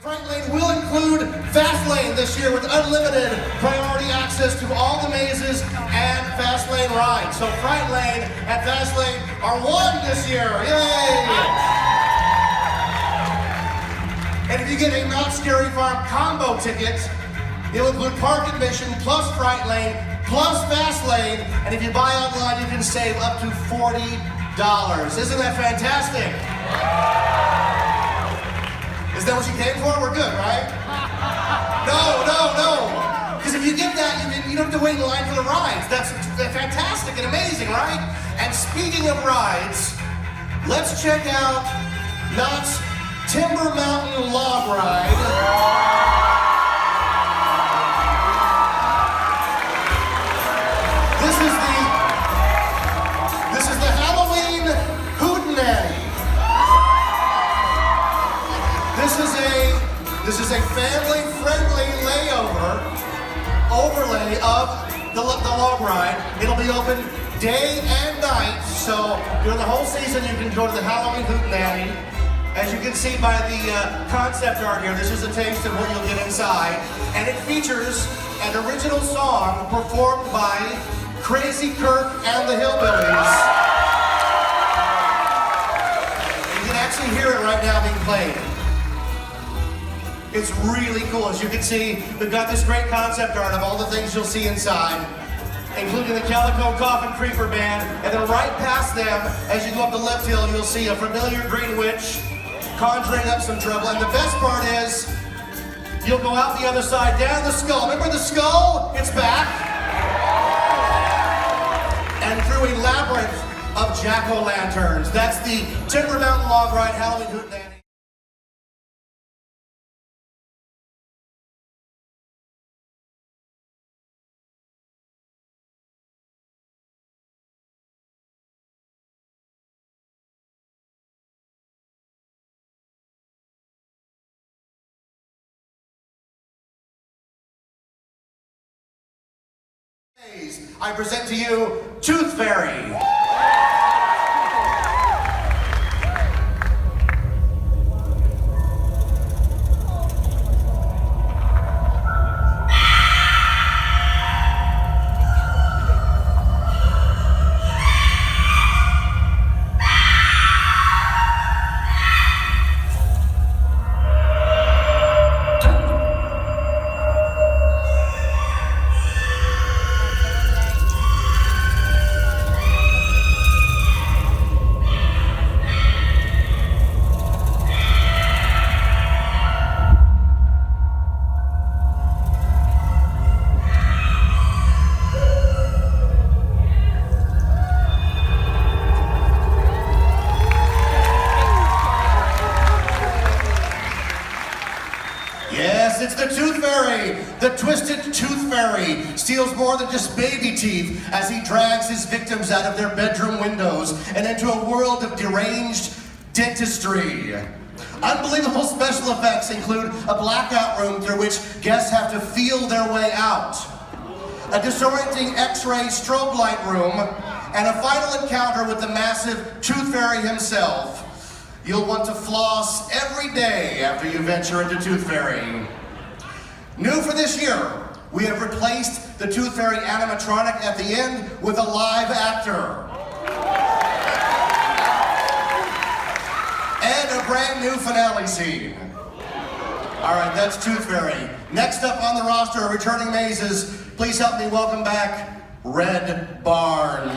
Fright Lane will include Fast Lane this year with unlimited priority access to all the mazes and Fast Lane rides. So Fright Lane and Fast Lane are one this year. Yay! And if you get a Not Scary Farm combo ticket, it'll include park admission plus Fright Lane plus Fast Lane. And if you buy online, you can save up to $40. Isn't that fantastic? Is that what you came for? We're good, right? No. Because if you get that, you don't have to wait in line for the rides. That's fantastic and amazing, right? And speaking of rides, let's check out Knott's Timber Mountain Log Ride. This is the Halloween Hootenanny. This is a family-friendly overlay of the log ride. It'll be open day and night, so during the whole season you can go to the Halloween Hootenanny. As you can see by the concept art here, this is a taste of what you'll get inside. And it features an original song performed by Crazy Kirk and the Hillbillies. You can actually hear it right now being played. It's really cool. As you can see, we've got this great concept art of all the things you'll see inside, including the Calico Coffin Creeper Band, and then right past them, as you go up the left hill, you'll see a familiar green witch conjuring up some trouble. And the best part is, you'll go out the other side, down the skull. Remember the skull? It's back. And through a labyrinth of jack-o'-lanterns. That's the Timber Mountain Log Ride Halloween Hootenanny. I present to you Tooth Fairy. It's the Tooth Fairy. The Twisted Tooth Fairy steals more than just baby teeth as he drags his victims out of their bedroom windows and into a world of deranged dentistry. Unbelievable special effects include a blackout room through which guests have to feel their way out, a disorienting X-ray strobe light room, and a final encounter with the massive Tooth Fairy himself. You'll want to floss every day after you venture into Tooth Fairy. New for this year, we have replaced the Tooth Fairy animatronic at the end with a live actor. And a brand new finale scene. All right, that's Tooth Fairy. Next up on the roster are returning mazes. Please help me welcome back Red Barn.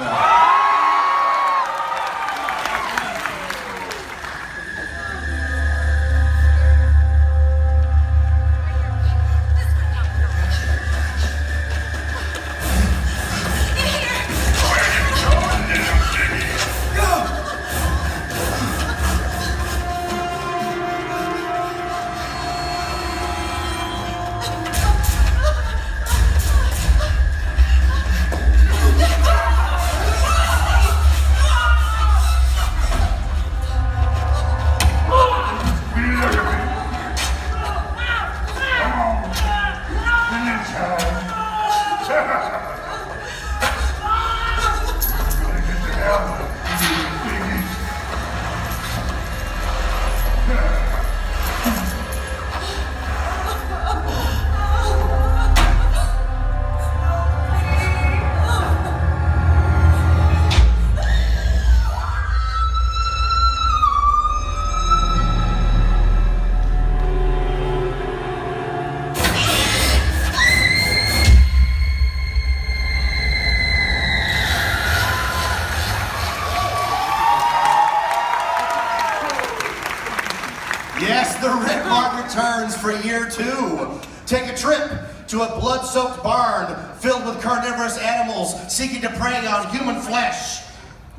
for year 2. Take a trip to a blood-soaked barn filled with carnivorous animals seeking to prey on human flesh.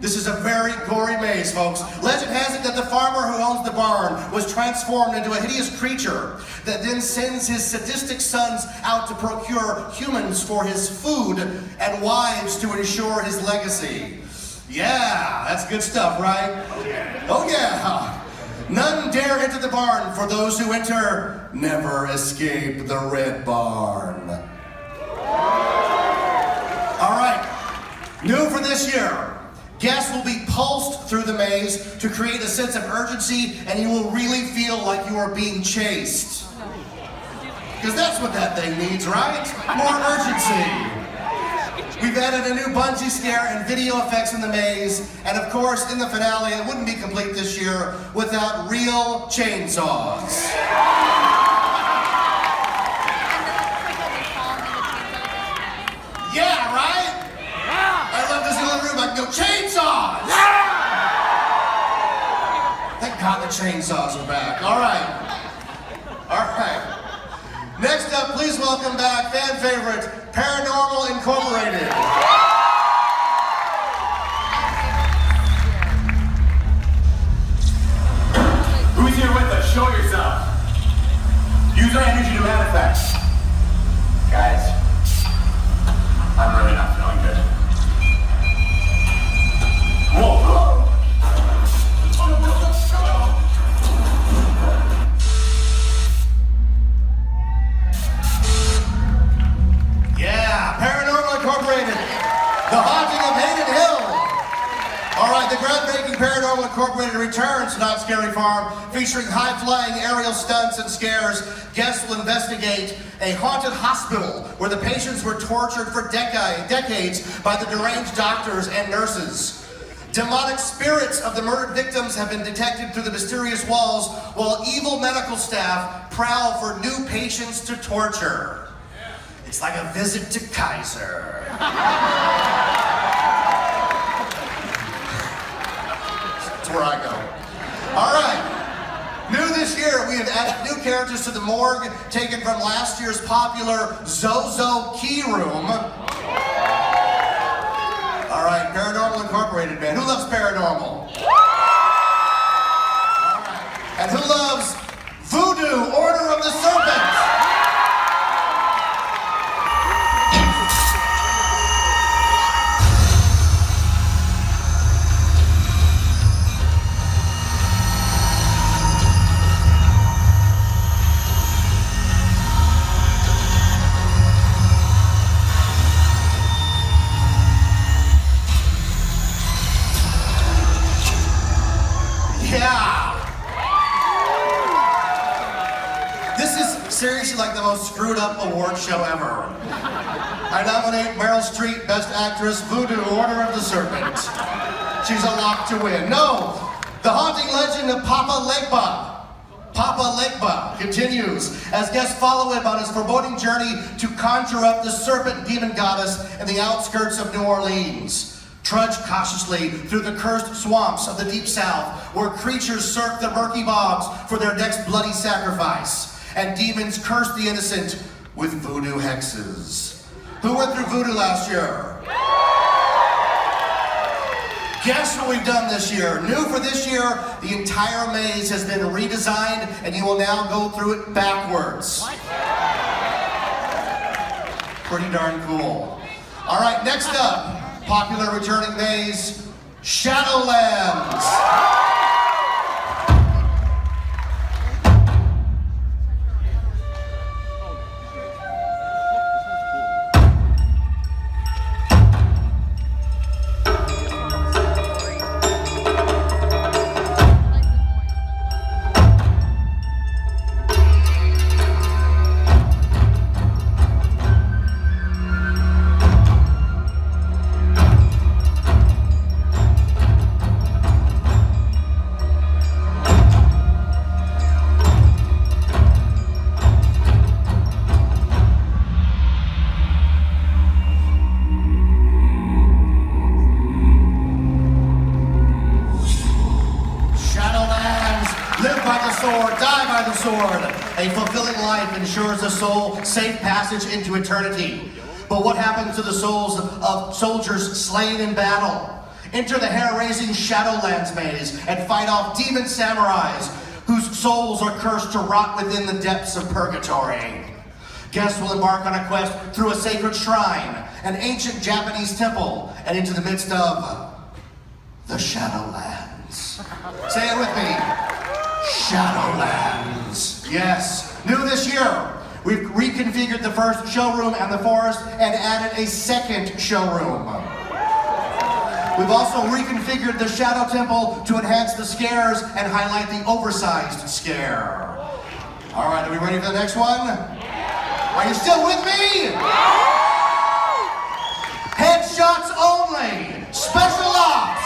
This is a very gory maze, folks. Legend has it that the farmer who owns the barn was transformed into a hideous creature that then sends his sadistic sons out to procure humans for his food and wives to ensure his legacy. Yeah, that's good stuff, right? Oh yeah. None dare enter the barn, for those who enter never escape the red barn. All right, new for this year. Guests will be pulsed through the maze to create a sense of urgency, and you will really feel like you are being chased. Because that's what that thing needs, right? More urgency. We've added a new bungee scare and video effects in the maze, and of course, in the finale, it wouldn't be complete this year without real chainsaws. Yeah, right? I love this little room. I can go, chainsaws! Thank God the chainsaws are back. All right. All right. Next up, please welcome back fan favorite, Paranormal Incorporated. Who's here with us? Show yourself. Use our energy to manifest. Guys, I'm really not feeling good. Whoa! Yeah, Paranormal Incorporated, The Haunting of Hayden Hill. All right, the groundbreaking Paranormal Incorporated returns to Not Scary Farm, featuring high-flying aerial stunts and scares. Guests will investigate a haunted hospital where the patients were tortured for decades by the deranged doctors and nurses. Demonic spirits of the murdered victims have been detected through the mysterious walls, while evil medical staff prowl for new patients to torture. It's like a visit to Kaiser. That's where I go. All right. New this year, we have added new characters to the morgue, taken from last year's popular Zozo Key Room. All right, Paranormal Incorporated, man. Who loves paranormal? All right. And who loves Voodoo Order of the Serpent? Seriously, like the most screwed up award show ever. I nominate Meryl Streep, Best Actress, Voodoo, Order of the Serpent. She's a lock to win. No, the haunting legend of Papa Legba continues as guests follow him on his foreboding journey to conjure up the serpent demon goddess in the outskirts of New Orleans. Trudge cautiously through the cursed swamps of the Deep South, where creatures cirque the murky bogs for their next bloody sacrifice. And demons curse the innocent with voodoo hexes. Who went through voodoo last year? Guess what we've done this year? New for this year, the entire maze has been redesigned, and you will now go through it backwards. What? Pretty darn cool. All right, next up, popular returning maze, Shadowlands. A fulfilling life ensures the soul safe passage into eternity. But what happens to the souls of soldiers slain in battle? Enter the hair-raising Shadowlands maze and fight off demon samurais whose souls are cursed to rot within the depths of purgatory. Guests will embark on a quest through a sacred shrine, an ancient Japanese temple, and into the midst of the Shadowlands. Say it with me. Shadowlands. Yes. New this year, we've reconfigured the first showroom and the forest and added a second showroom. We've also reconfigured the Shadow Temple to enhance the scares and highlight the oversized scare. All right, are we ready for the next one? Are you still with me? Headshots only. Special ops.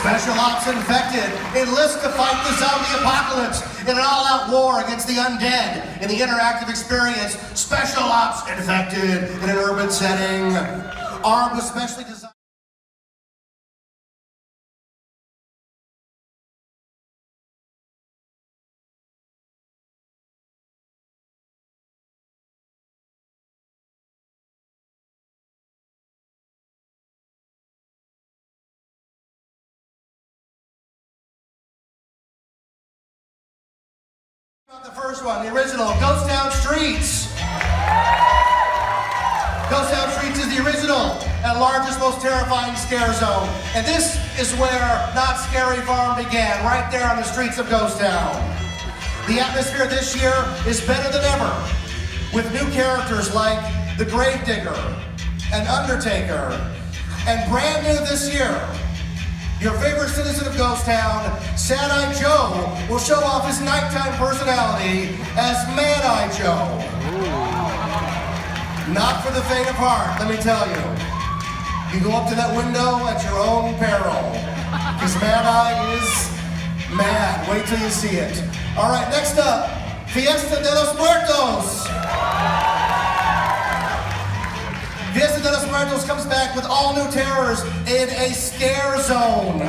Special Ops Infected enlist to fight the zombie apocalypse in an all-out war against the undead in the interactive experience Special Ops Infected in an urban setting. Armed with specially designed... The first one, the original, Ghost Town Streets. Ghost Town Streets is the original and largest, most terrifying scare zone. And this is where Not Scary Farm began, right there on the streets of Ghost Town. The atmosphere this year is better than ever, with new characters like the Gravedigger and Undertaker. And brand new this year, your favorite citizen of Ghost Town, Sad-Eye Joe, will show off his nighttime personality as Mad-Eye Joe. Not for the faint of heart, let me tell you. You go up to that window at your own peril, because Mad-Eye is mad. Wait till you see it. All right, next up, Fiesta de los Muertos. Fiesta de los Muertos comes back with all new terrors in a scare zone.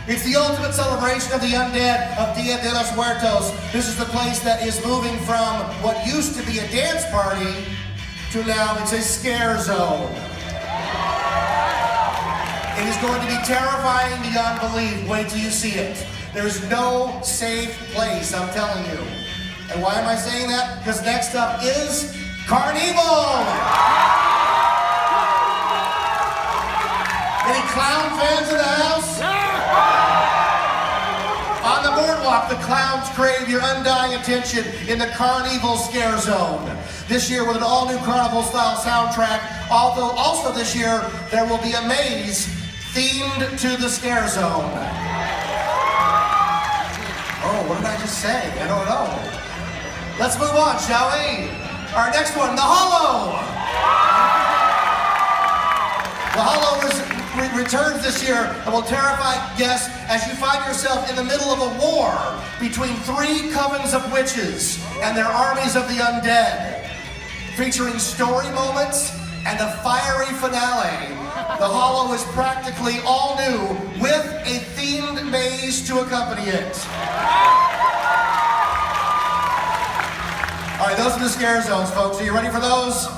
It's the ultimate celebration of the undead of Dia de los Muertos. This is the place that is moving from what used to be a dance party to now it's a scare zone. It is going to be terrifying beyond belief. Wait till you see it. There's no safe place, I'm telling you. And why am I saying that? Because next up is Carnival! Any clown fans in the house? On the boardwalk, the clowns crave your undying attention in the Carnival Scare Zone. This year with an all-new Carnival-style soundtrack, although also this year there will be a maze themed to the Scare Zone. Oh, what did I just say? I don't know. Let's move on, shall we? Our next one, The Hollow. The Hollow returns this year and will terrify guests as you find yourself in the middle of a war between 3 covens of witches and their armies of the undead. Featuring story moments and a fiery finale, The Hollow is practically all new with a themed maze to accompany it. All right, those are the scare zones, folks. Are you ready for those? All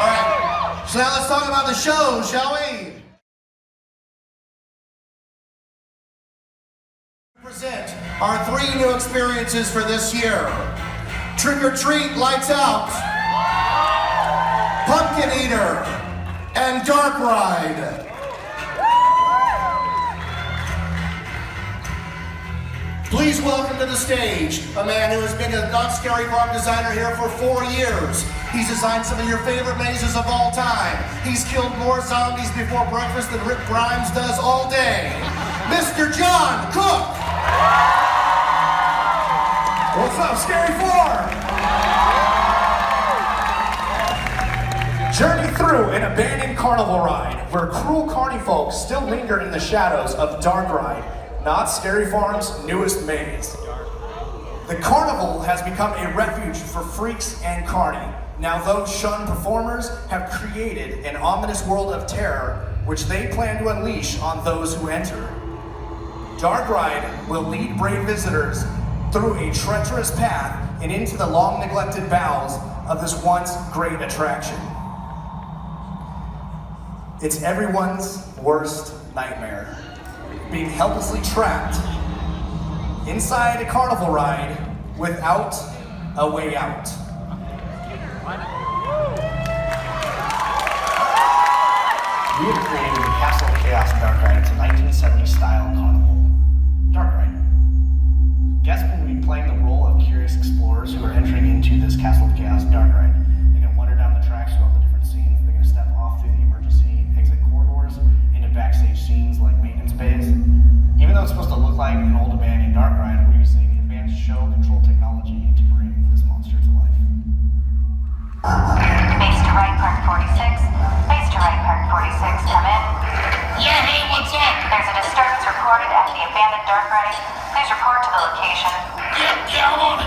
right. So now let's talk about the shows, shall we? Present our 3 new experiences for this year. Trick or Treat Lights Out, Pumpkin Eater, and Dark Ride. Please welcome to the stage a man who has been a Not Scary Farm designer here for 4 years. He's designed some of your favorite mazes of all time. He's killed more zombies before breakfast than Rick Grimes does all day. Mr. John Cook! What's up, Scary Farm? Journey through an abandoned carnival ride where cruel carny folks still linger in the shadows of Dark Ride, Not Scary Farm's newest maze. The carnival has become a refuge for freaks and carny. Now those shunned performers have created an ominous world of terror which they plan to unleash on those who enter. Dark Ride will lead brave visitors through a treacherous path and into the long-neglected bowels of this once great attraction. It's everyone's worst nightmare, being helplessly trapped inside a carnival ride without a way out. We have created the Castle of Chaos Dark Ride. It's a 1970s style carnival dark ride. Guests will be playing the role of curious explorers who are entering into this Castle of Chaos dark ride. They're going to wander down the tracks through all the different scenes. They're going to step off through the emergency exit corridors into backstage scenes like maintenance bays. Even though it's supposed to look like an old abandoned dark ride, we're using advanced show control technology to bring this monster to life. Base to right, park 46. Base to right, park 46. Come in. Yeah, hey, what's up? There's a disturbance reported at the abandoned dark ride. Please report to the location. Yeah, I'm on it.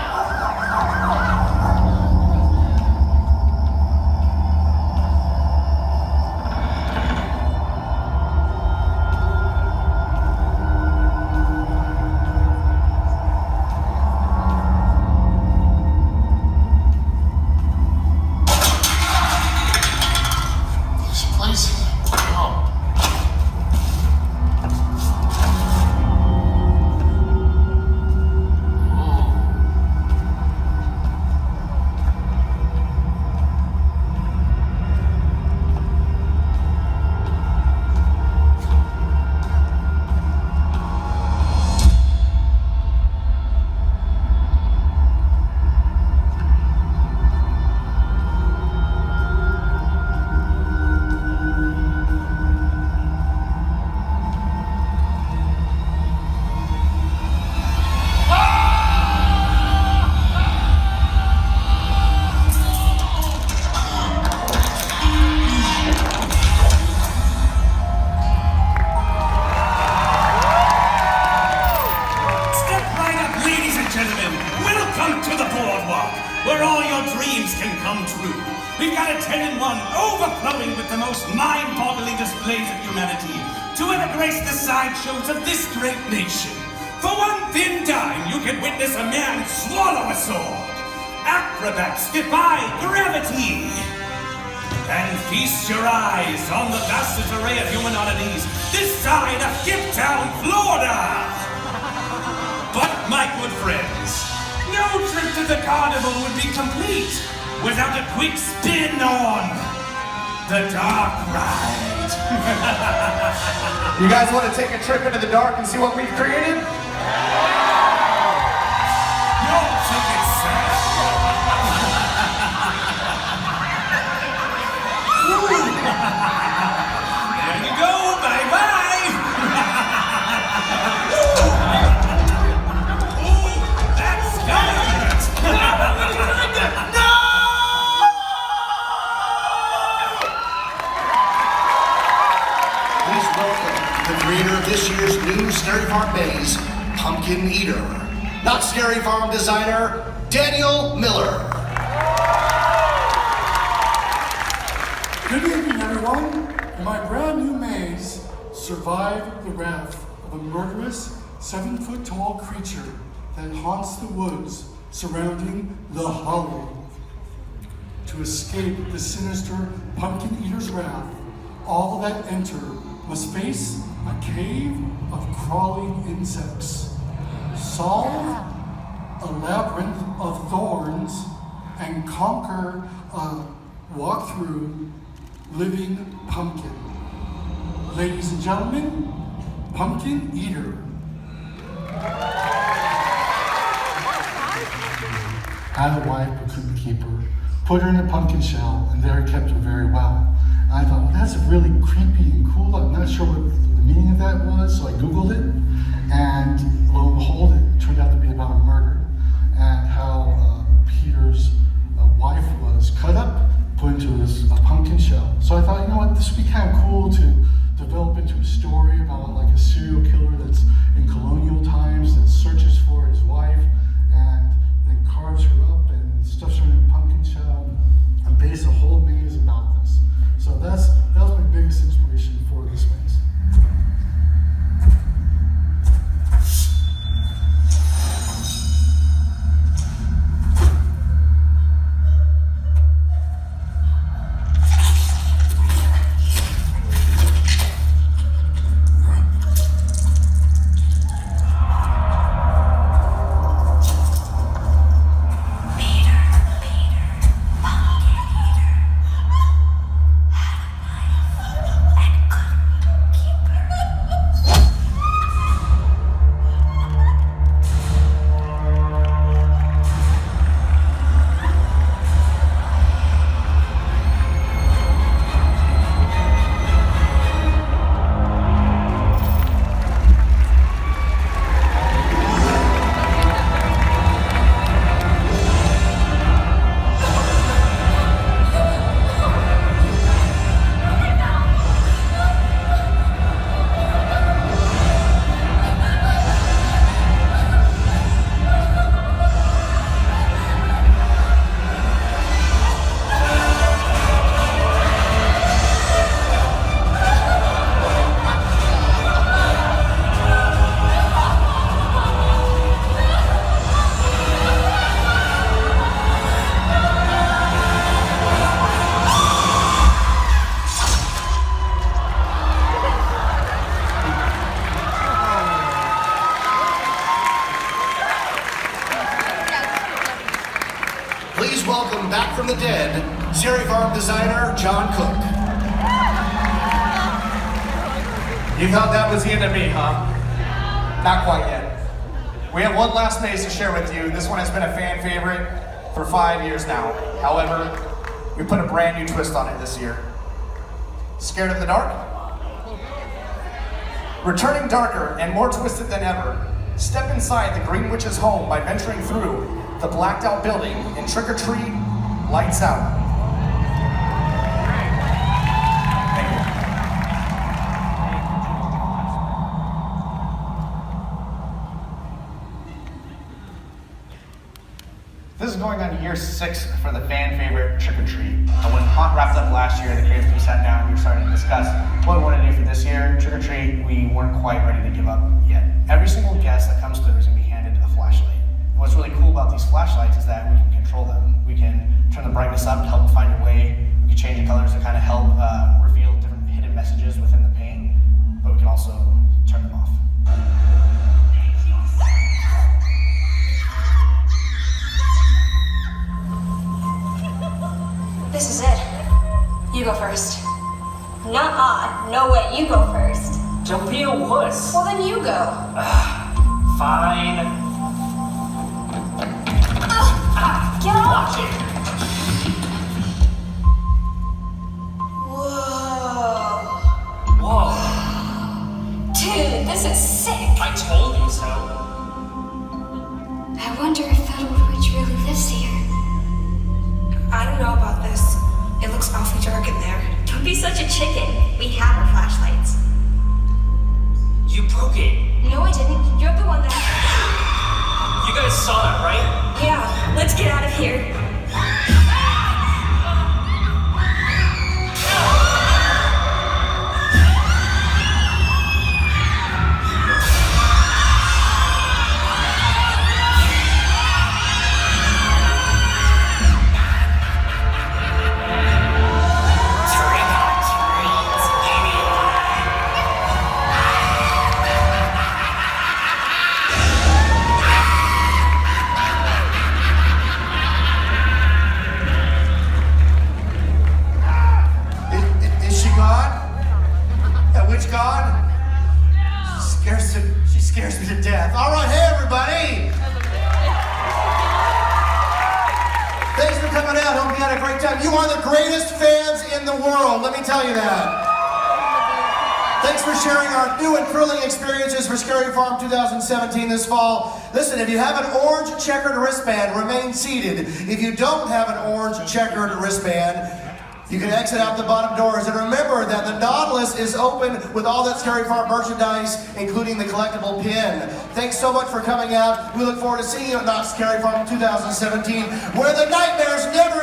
This place? Oh. Where all your dreams can come true. We've got a 10-in-1 overflowing with the most mind-boggling displays of humanity to ever grace the sideshows of this great nation. For one thin dime, you can witness a man swallow a sword. Acrobats defy gravity. And feast your eyes on the vastest array of human oddities this side of Cape Town, Florida. But my good friends, no trip to the carnival would be complete without a quick spin on the dark ride. You guys want to take a trip into the dark and see what we've created? Your tickets, sir. There you go, bye-bye. Please welcome the creator of this year's new Scary Farm maze, Pumpkin Eater. Not Scary Farm designer, Daniel Miller. Good evening, everyone. In my brand new maze, survive the wrath of a murderous 7-foot-tall creature that haunts the woods surrounding the Hollow. To escape the sinister Pumpkin Eater's wrath, all that enter must face a cave of crawling insects, solve a labyrinth of thorns, and conquer a walk-through living pumpkin. Ladies and gentlemen, Pumpkin Eater. had a wife but couldn't keep her, put her in a pumpkin shell, and there kept her very well. And I thought, well, that's really creepy and cool. I'm not sure what the meaning of that was, so I Googled it, and lo and behold, it turned out to be about a murder, and how Peter's wife was cut up, put into a pumpkin shell. So I thought, you know what, this would be kind of cool to develop into a story about like a serial killer that's in colonial times that searches for his wife and then carves her up and stuffs her in a pumpkin shell and base a whole maze about this. So that was my biggest inspiration for this maze. Please welcome back from the dead, Siri Farm designer, John Cook. You thought that was the end of me, huh? Not quite yet. We have one last maze to share with you. This one has been a fan favorite for 5 years now. However, we put a brand new twist on it this year. Scared of the dark? Returning darker and more twisted than ever, step inside the Green Witch's home by venturing through the blacked out building in Trick or Treat, Lights Out. Thank you. This is going on year 6 for the fan favorite Trick or Treat. When Knott wrapped up last year, the creative team sat down and we were starting to discuss what we want to do for this year. Trick or Treat, we weren't quite ready to give up yet. Every single guest that comes through is going to be handed a flashlight. And what's really cool about these flashlights is that we can control them. We can turn the brightness up to help them find your way. We can change the colors to kind of help reveal different hidden messages within the paint. But we can also turn them off. This is it. You go first. Nuh-uh. No way. You go first. Don't be a wuss. Well, then you go. Fine. Get off. Watch it. Whoa. Whoa. Dude, this is sick. I told you so. I wonder if that old witch really lives here. I don't know about this. It looks awfully dark in there. Don't be such a chicken. We have our flashlights. You broke it. No, I didn't. You're the one that... You guys saw that, right? Yeah, let's get out of here. are the greatest fans in the world, let me tell you that. Thanks for sharing our new and thrilling experiences for Scary Farm 2017 this fall. Listen, if you have an orange checkered wristband, remain seated. If you don't have an orange checkered wristband, you can exit out the bottom doors. And remember that the Nautilus is open with all that Scary Farm merchandise, including the collectible pin. Thanks so much for coming out. We look forward to seeing you at Knott's Scary Farm 2017, where the nightmares never